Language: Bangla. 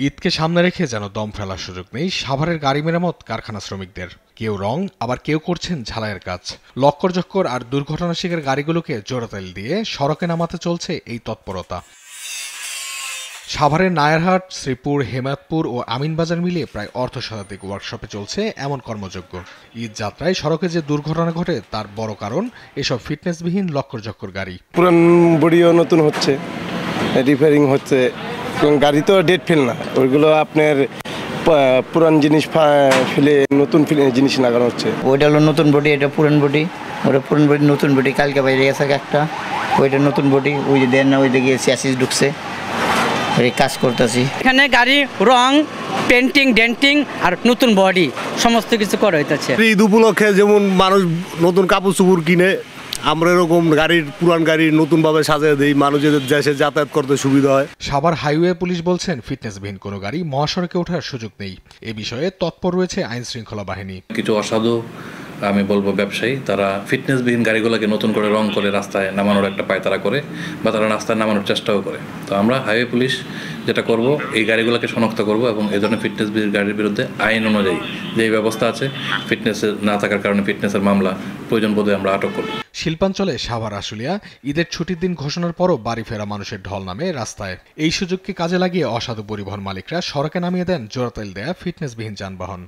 ঈদকে সামনে রেখে যেন দম ফেলার সুযোগ নেই সাভারের গাড়ি মেরামত কারখানা শ্রমিকদের। কেউ রং, আবার কেউ করছেন ঝালাইয়ের কাজ। লক্কর-জক্কর আর দুর্ঘটনা শিকার গাড়িগুলোকে জোড়াতাল দিয়ে সড়কে নামাতে চলছে এই তৎপরতা। সাভারের নায়ারহাট, শ্রীপুর, হেমায়তপুর ও আমিনবাজার মিলিয়ে প্রায় অর্ধশতাধিক ওয়ার্কশপে চলছে এমন কর্মযজ্ঞ। ঈদ যাত্রায় সড়কে যে দুর্ঘটনা ঘটে তার বড় কারণ এসব ফিটনেসবিহীন লক্কর-জক্কর গাড়ি। পুরান বডিও নতুন হচ্ছে, রিপেয়ারিং হচ্ছে, গাড়ি তো ডেট ফেল না, ওইগুলো আপনার পুরান জিনিস ফেলে নতুন জিনিস লাগানো হচ্ছে। ওইটা হলো নতুন বডি, এটা পুরান বডি। ওটা পুরান বডি, নতুন বডি কালকে বাইরে গেছে একটা, ওইটা নতুন বডি। ওই যে দেন না, ওই দিকে চ্যাসিস ঢুকছে, কাজ করতেছি। এখানে গাড়ি রং, পেন্টিং, ডেন্টিং আর নতুন বডি সমস্ত কিছু করা হইতেছে। ঈদ উপলক্ষে যেমন মানুষ নতুন কাপড় চোপড় কিনে, আমরা এরকম গাড়ির পুরান গাড়ি নতুনভাবে সাজিয়ে দিই, মানুষের দেশে যাতায়াত করতে সুবিধা হয়। সাভার হাইওয়ে পুলিশ বলছেন ফিটনেসবিহীন কোনো গাড়ি মহাসড়কে ওঠার সুযোগ নেই। এ বিষয়ে তৎপর রয়েছে আইন শৃঙ্খলা বাহিনী। কিছু অসাধু, আমি বলবো ব্যবসায়ী, তারা ফিটনেসবিহীন গাড়িগুলোকে নতুন করে রং করে রাস্তায় নামানোর একটা পায়তারা করে, বা তারা রাস্তায় নামানোর চেষ্টাও করে। তো আমরা হাইওয়ে পুলিশ যেটা করব, এই গাড়িগুলোকে শনাক্ত করব এবং এই ধরনের ফিটনেসবিহীন গাড়ির বিরুদ্ধে আইন অনুযায়ী যে ব্যবস্থা আছে, ফিটনেস না থাকার কারণে ফিটনেসের মামলা প্রয়োজন বোধে আমরা আটক করব। শিল্পাঞ্চলে সাভার আশুলিয়া ঈদের ছুটির দিন ঘোষণার পরও বাড়ি ফেরা মানুষের ঢল নামে রাস্তায়। এই সুযোগকে কাজে লাগিয়ে অসাধু পরিবহন মালিকরা সড়কে নামিয়ে দেন জোড়াতাল দেয়া ফিটনেসবিহীন যানবাহন।